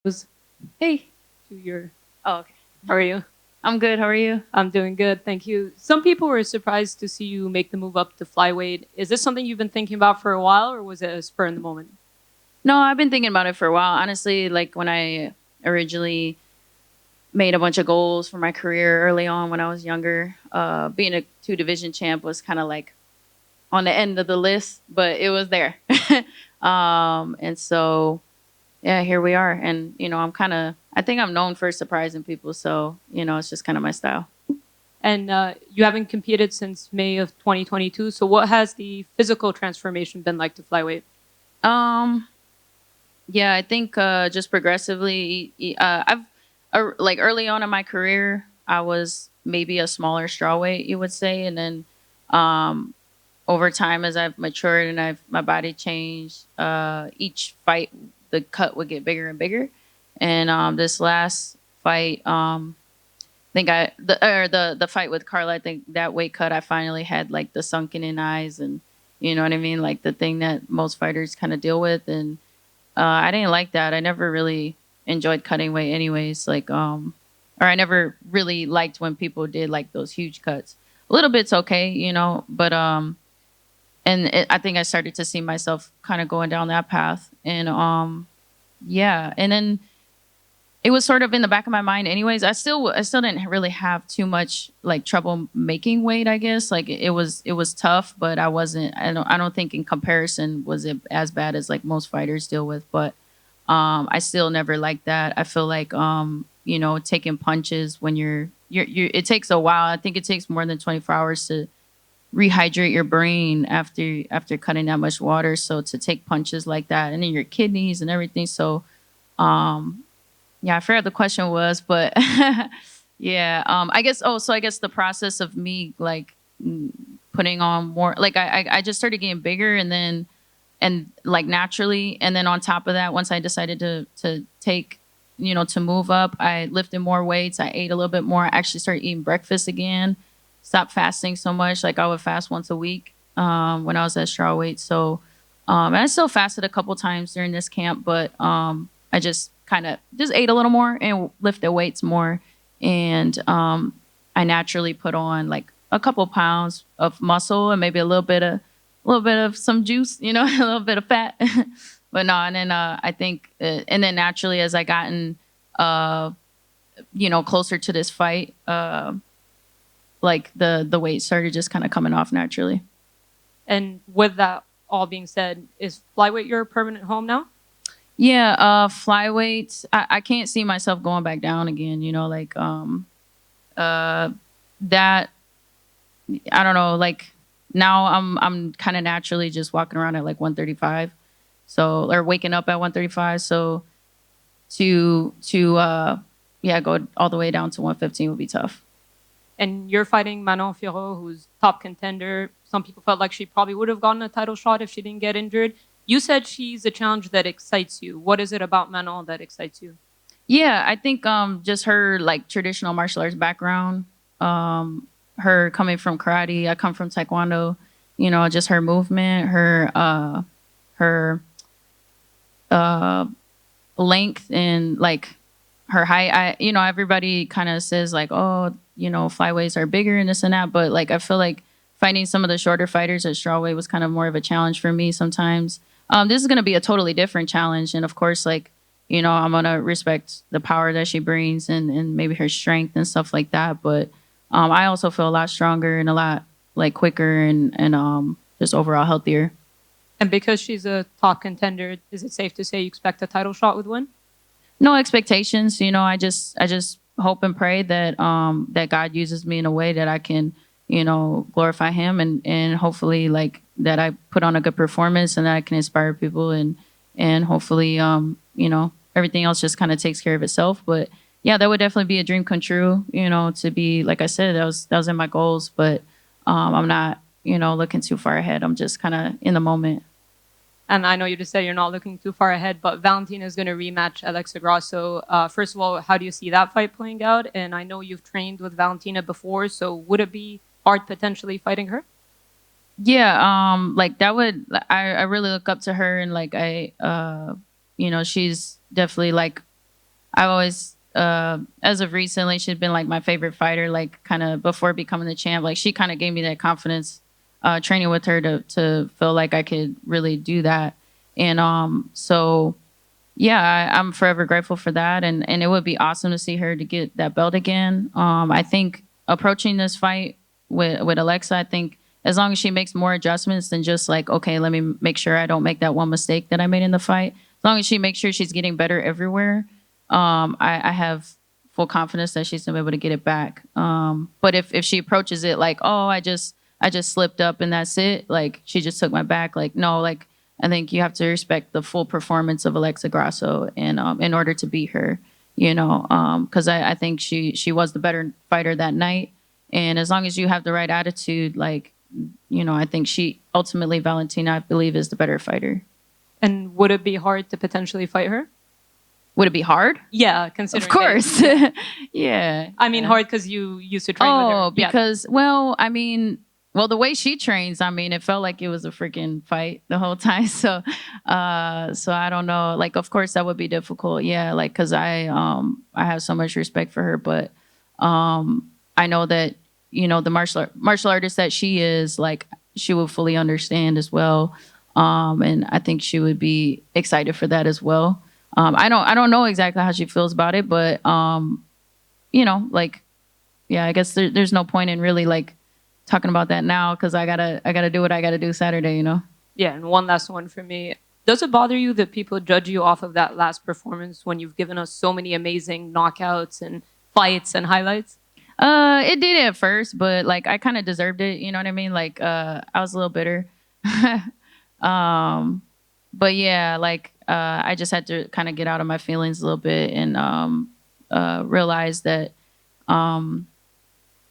was, hey, to your. Oh, okay. How are you? I'm good. How are you? I'm doing good. Thank you. Some people were surprised to see you make the move up to flyweight. Is this something you've been thinking about for a while, or was it a spur in the moment? No, I've been thinking about it for a while. Honestly, like when I originally made a bunch of goals for my career early on when I was younger, being a two division champ was kind of like on the end of the list, but it was there. And so yeah, here we are. And, I think I'm known for surprising people. So, it's just kind of my style. And you haven't competed since May of 2022. So, what has the physical transformation been like to flyweight? Um, yeah, I think just progressively, like early on in my career, I was maybe a smaller strawweight, you would say. And then um, over time, as I've matured and my body changed, each fight the cut would get bigger and bigger. And this last fight, I think the fight with Carla, I think that weight cut, I finally had like the sunken in eyes, and you know what I mean, like the thing that most fighters kind of deal with, and I didn't like that. I never really enjoyed cutting weight, anyways. Or I never really liked when people did like those huge cuts. A little bit's okay, but I think I started to see myself kind of going down that path, and yeah, and then it was sort of in the back of my mind, anyways. I still didn't really have too much like trouble making weight. I guess like it was tough, but I don't think in comparison was it as bad as like most fighters deal with, but I still never liked that. I feel like taking punches when you're it takes a while. I think it takes more than 24 hours to rehydrate your brain after cutting that much water. So to take punches like that and then your kidneys and everything. So um yeah, I forgot the question was, but yeah, I guess the process of me like putting on more, like I just started getting bigger, and like naturally, and then on top of that, once I decided to take, to move up, I lifted more weights, I ate a little bit more, I actually started eating breakfast again, stopped fasting so much. Like I would fast once a week when I was at strawweight. So and I still fasted a couple times during this camp, but I just kind of just ate a little more and lifted weights more, and I naturally put on like a couple pounds of muscle and maybe a little bit of some juice, a little bit of fat. But no, and then I think, and then naturally as I gotten, closer to this fight, like the weight started just kind of coming off naturally. And with that all being said, is flyweight your permanent home now? Yeah, flyweight. I can't see myself going back down again. Uh, that I don't know. Like now, I'm kind of naturally just walking around at like 135. So or waking up at 135. So to yeah, go all the way down to 115 would be tough. And you're fighting Manon Fiorot, who's top contender. Some people felt like she probably would have gotten a title shot if she didn't get injured. You said she's a challenge that excites you. What is it about Manon that excites you? Yeah, I think just her like traditional martial arts background, her coming from karate, I come from taekwondo, just her movement, her uh length, and like her height. Everybody kind of says like, oh, flyweights are bigger and this and that, but like I feel like fighting some of the shorter fighters at strawweight was kind of more of a challenge for me sometimes. This is going to be a totally different challenge, and of course, like I'm gonna respect the power that she brings, and maybe her strength and stuff like that. But I also feel a lot stronger and a lot like quicker, and just overall healthier. And because she's a top contender, is it safe to say you expect a title shot with win? No expectations. I just hope and pray that that God uses me in a way that I can, glorify Him, and hopefully like that I put on a good performance and that I can inspire people, and hopefully everything else just kind of takes care of itself. But yeah, that would definitely be a dream come true. To be, like I said, that was in my goals, but I'm not looking too far ahead. I'm just kind of in the moment. And I know you just said you're not looking too far ahead, but Valentina is going to rematch Alexa Grasso. First of all, how do you see that fight playing out? And I know you've trained with Valentina before, so would it be hard potentially fighting her? Yeah, like that would, I really look up to her, and like she's definitely like I've always, as of recently, she's been like my favorite fighter. Like kind of before becoming the champ, like she kind of gave me that confidence. Training with her to feel like I could really do that, and so yeah, I'm forever grateful for that, and it would be awesome to see her to get that belt again. I think approaching this fight with Alexa, I think as long as she makes more adjustments than just like, okay, let me make sure I don't make that one mistake that I made in the fight. As long as she makes sure she's getting better everywhere, I have full confidence that she's gonna be able to get it back. But if she approaches it like, oh, I just slipped up and that's it, like she just took my back, like no, like I think you have to respect the full performance of Alexa Grasso, and in order to beat her, you know, because I think she was the better fighter that night, and as long as you have the right attitude, like you know, I think she ultimately Valentina, I believe, is the better fighter. And would it be hard to potentially fight her? Would it be hard? Yeah, considering. Of course. Yeah. Yeah. I mean, hard because you used to train with her. Oh, because well, I mean, well, the way she trains, I mean, it felt like it was a freaking fight the whole time. So, so I don't know. Like, of course, that would be difficult. Yeah, like because I have so much respect for her, but I know that you know the martial artist that she is, like she will fully understand as well, and I think she would be excited for that as well. I don't know exactly how she feels about it, but you know, like yeah, I guess there's no point in really like talking about that now because I gotta do what I gotta do Saturday, you know. Yeah, and one last one for me. Does it bother you that people judge you off of that last performance when you've given us so many amazing knockouts and fights and highlights? It did at first, but like I kind of deserved it. You know what I mean? Like I was a little bitter. um, but yeah, like I just had to kind of get out of my feelings a little bit and realize that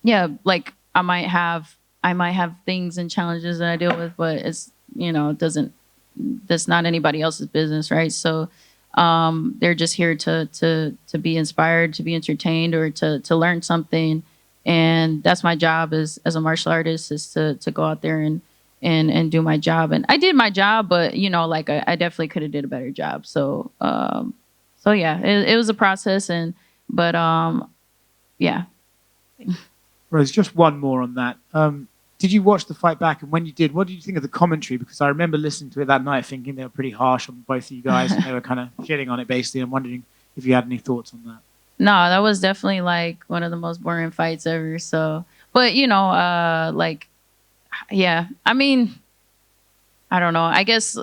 yeah, like I might have things and challenges that I deal with, but it's you know, it doesn't that's not anybody else's business, right? So they're just here to be inspired, to be entertained, or to learn something. And that's my job as a martial artist is to go out there and do my job. And I did my job, but you know, like I definitely could have did a better job. So so yeah, it was a process and but yeah. Rose, just one more on that. Did you watch the fight back? And when you did, what did you think of the commentary? Because I remember listening to it that night thinking they were pretty harsh on both of you guys and they were kind of shitting on it basically. I'm wondering if you had any thoughts on that. No, that was definitely like one of the most boring fights ever. So, but you know, like, yeah, I mean, I don't know. I guess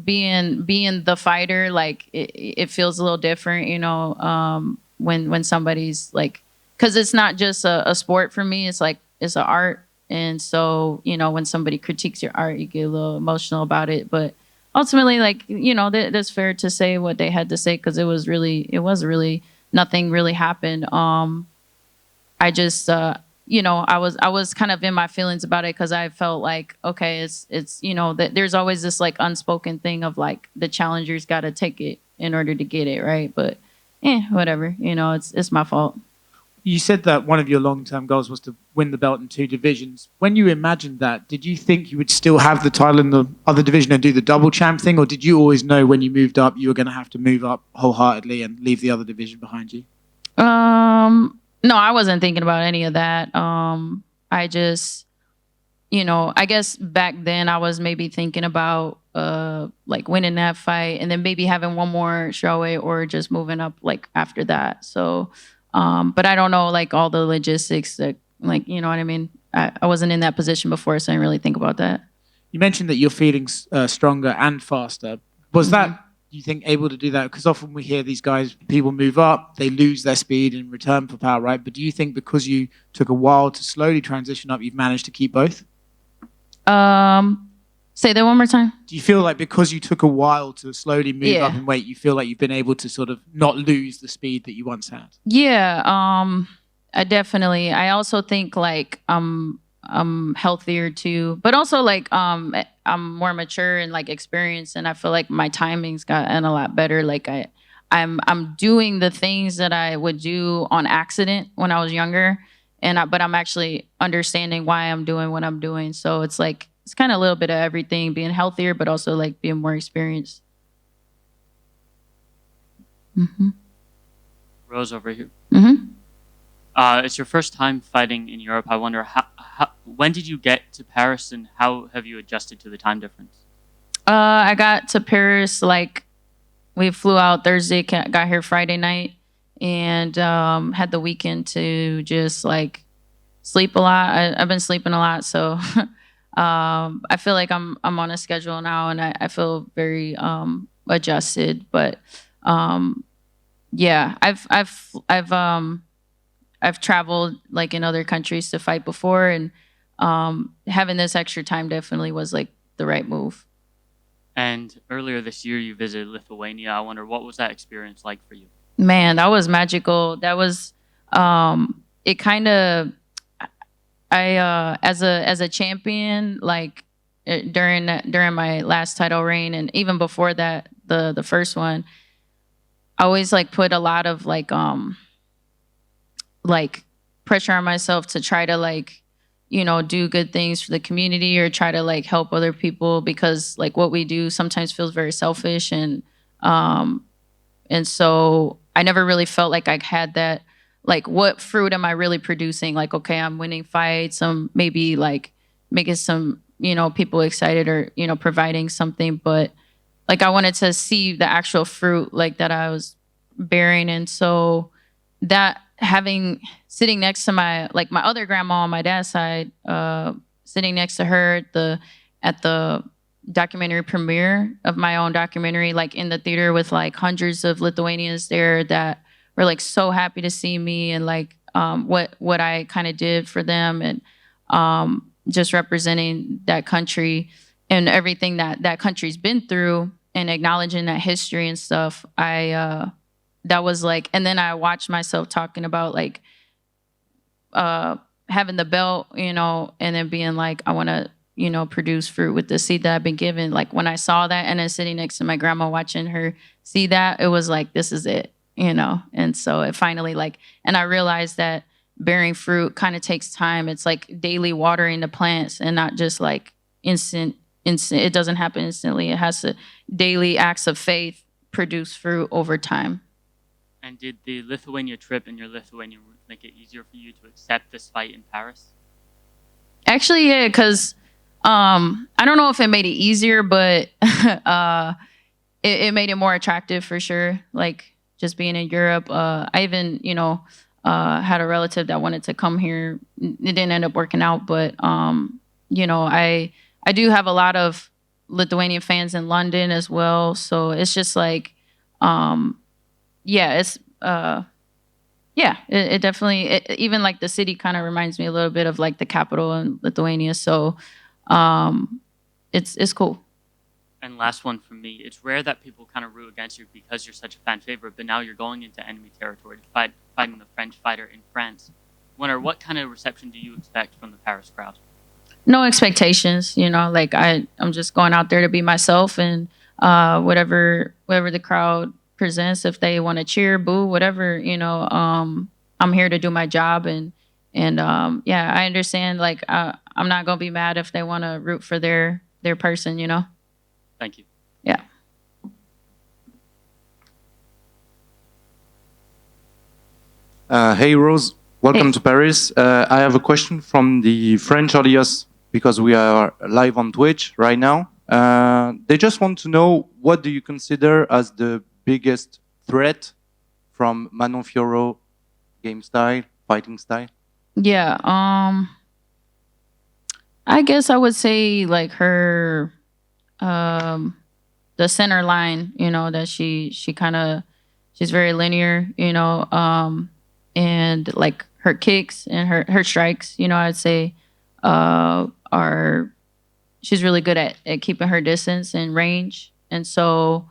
being the fighter, like it feels a little different, you know, when somebody's like, because it's not just a sport for me. It's like it's an art, and so you know, when somebody critiques your art, you get a little emotional about it. But ultimately, like you know, that's fair to say what they had to say because it was really nothing really happened. I just you know, I was kind of in my feelings about it because I felt like, okay, it's you know that there's always this like unspoken thing of like the challenger's got to take it in order to get it, right? But whatever, you know, it's my fault. You said that one of your long-term goals was to win the belt in 2 divisions. When you imagined that, did you think you would still have the title in the other division and do the double champ thing, or did you always know when you moved up you were going to have to move up wholeheartedly and leave the other division behind you? No, I wasn't thinking about any of that. I just, you know, I guess back then I was maybe thinking about like winning that fight and then maybe having one more strawweight or just moving up like after that. So, but I don't know like all the logistics that like, you know what I mean? I wasn't in that position before, so I didn't really think about that. You mentioned that you're feeling stronger and faster. Was that, you think, able to do that? Because often we hear these guys, people move up, they lose their speed in return for power, right? But do you think because you took a while to slowly transition up, you've managed to keep both? Say that one more time. Do you feel like because you took a while to slowly move up in weight, you feel like you've been able to sort of not lose the speed that you once had? Yeah, I definitely. I also think like I'm healthier too, but also like I'm more mature and like experienced, and I feel like my timing's gotten a lot better. Like I'm doing the things that I would do on accident when I was younger, and but I'm actually understanding why I'm doing what I'm doing. So it's like it's kind of a little bit of everything, being healthier, but also like being more experienced. Rose over here. Mm-hmm. It's your first time fighting in Europe. I wonder when did you get to Paris, and how have you adjusted to the time difference? I got to Paris like we flew out Thursday, got here Friday night, and had the weekend to just like sleep a lot. I've been sleeping a lot, so I feel like I'm on a schedule now, and I feel very adjusted. But yeah, I've traveled like in other countries to fight before, and having this extra time definitely was like the right move. And earlier this year, you visited Lithuania. I wonder, what was that experience like for you? Man, that was magical. That was it kind of as a champion, like during my last title reign, and even before that, the first one, I always like put a lot of like pressure on myself to try to like, you know, do good things for the community or try to like help other people, because like what we do sometimes feels very selfish, and so I never really felt like I had that, like, what fruit am I really producing? Like, okay, I'm winning fights, I'm maybe like making some, you know, people excited, or, you know, providing something, but like I wanted to see the actual fruit like that I was bearing. And so that sitting next to my other grandma on my dad's side, sitting next to her at the documentary premiere of my own documentary, like in the theater with like hundreds of Lithuanians there that were like so happy to see me, and like what I kind of did for them, and just representing that country and everything that country's been through, and acknowledging that history and stuff. That was like, and then I watched myself talking about like having the belt, you know, and then being like, I want to, you know, produce fruit with the seed that I've been given. Like when I saw that, and then sitting next to my grandma watching her see that, it was like, this is it, you know. And so it finally like, and I realized that bearing fruit kind of takes time. It's like daily watering the plants, and not just like instant. It doesn't happen instantly. It has to daily acts of faith produce fruit over time. And did the Lithuania trip and your Lithuanian roots make it easier for you to accept this fight in Paris? Actually, yeah, because I don't know if it made it easier, but it made it more attractive for sure. Like just being in Europe, I even, you know, had a relative that wanted to come here. It didn't end up working out, but you know, I do have a lot of Lithuanian fans in London as well. So it's just like, yeah, it's yeah, it definitely, even like the city kind of reminds me a little bit of like the capital in Lithuania. So it's cool. And last one from me. It's rare that people kind of root against you because you're such a fan favorite, but now you're going into enemy territory to fighting the French fighter in France. Wonder, what kind of reception do you expect from the Paris crowd? No expectations, you know, like I'm just going out there to be myself, and whatever the crowd presents, if they want to cheer, boo, whatever, you know, I'm here to do my job, and yeah, I understand, like I'm not gonna be mad if they want to root for their person, you know. Thank you. Yeah. Hey Rose, welcome Hey. to Paris. I have a question from the French audience, because we are live on Twitch right now. They just want to know, what do you consider as the biggest threat from Manon Fiorot game style, fighting style? Yeah. I guess I would say like her, the center line, you know, that she's very linear, you know, and like her kicks and her strikes, you know, I'd say, she's really good at keeping her distance and range. And so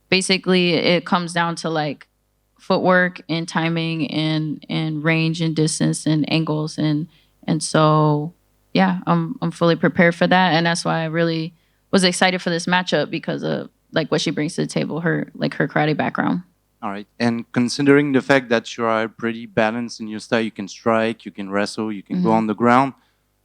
basically it comes down to like footwork and timing and range and distance and angles, and so yeah, I'm fully prepared for that, and that's why I really was excited for this matchup, because of like what she brings to the table, her karate background. All right. And considering the fact that you are pretty balanced in your style, you can strike, you can wrestle, you can go on the ground.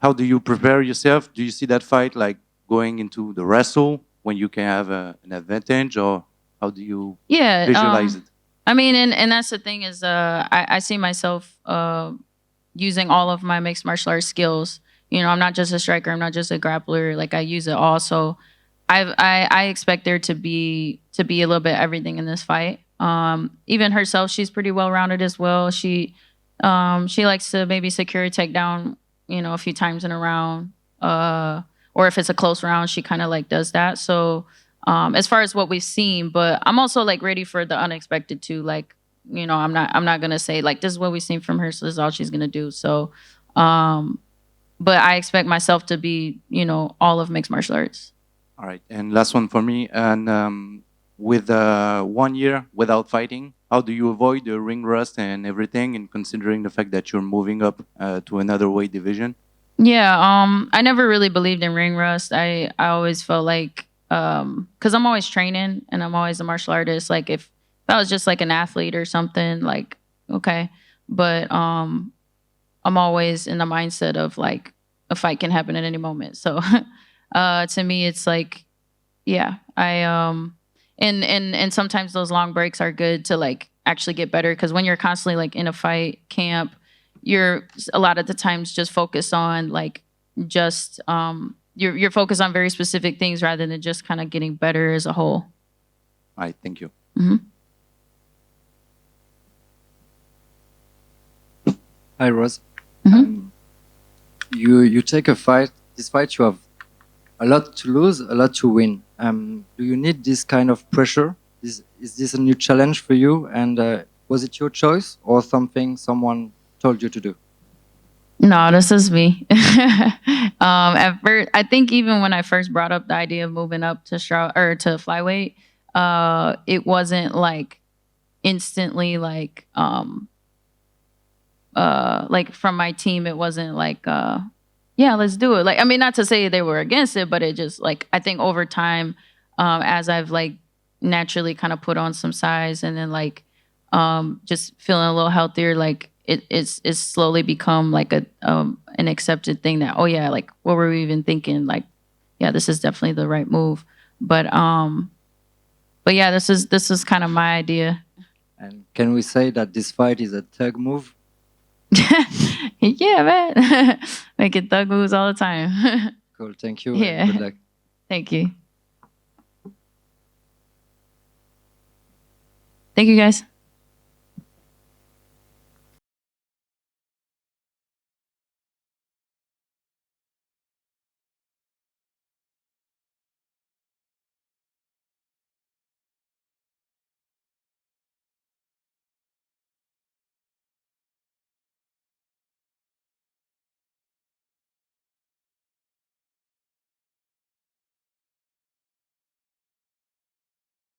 How do you prepare yourself? Do you see that fight like going into the wrestle when you can have an advantage, or how do you visualize it? I mean, and that's the thing is, I see myself using all of my mixed martial arts skills. You know, I'm not just a striker. I'm not just a grappler. Like I use it all. So I expect there to be a little bit everything in this fight. Even herself, she's pretty well rounded as well. She likes to maybe secure a takedown, you know, a few times in a round. Or if it's a close round, she kind of like does that. So as far as what we've seen, but I'm also like ready for the unexpected too. Like, you know, I'm not gonna say like this is what we've seen from her, so this is all she's gonna do. So but I expect myself to be, you know, all of mixed martial arts. All right, and last one for me. And with 1 year without fighting, how do you avoid the ring rust and everything, and considering the fact that you're moving up to another weight division? Yeah, I never really believed in ring rust. I always felt like, because I'm always training and I'm always a martial artist. Like if I was just like an athlete or something, like okay, but I'm always in the mindset of like a fight can happen at any moment. So to me, it's like, yeah, and sometimes those long breaks are good to like actually get better, because when you're constantly like in a fight camp, you're a lot of the times just focused on like just you're focused on very specific things rather than just kind of getting better as a whole. All right, thank you. Mm-hmm. Hi, Rose. Mm-hmm. You take a fight. This fight, you have a lot to lose, a lot to win. Do you need this kind of pressure? Is this a new challenge for you? And was it your choice or something someone told you to do? No, this is me. At first, I think even when I first brought up the idea of moving up to to flyweight, it wasn't like instantly like from my team. It wasn't like yeah, let's do it. Like I mean, not to say they were against it, but it just like I think over time, as I've like naturally kind of put on some size and then like just feeling a little healthier, like it's slowly become like an accepted thing that, oh yeah, like what were we even thinking? Like, yeah, this is definitely the right move. But yeah, this is kind of my idea. And can we say that this fight is a tug move? Yeah, man. Making thug moves all the time. Cool, thank you. Yeah. And good luck. Thank you. Thank you, guys.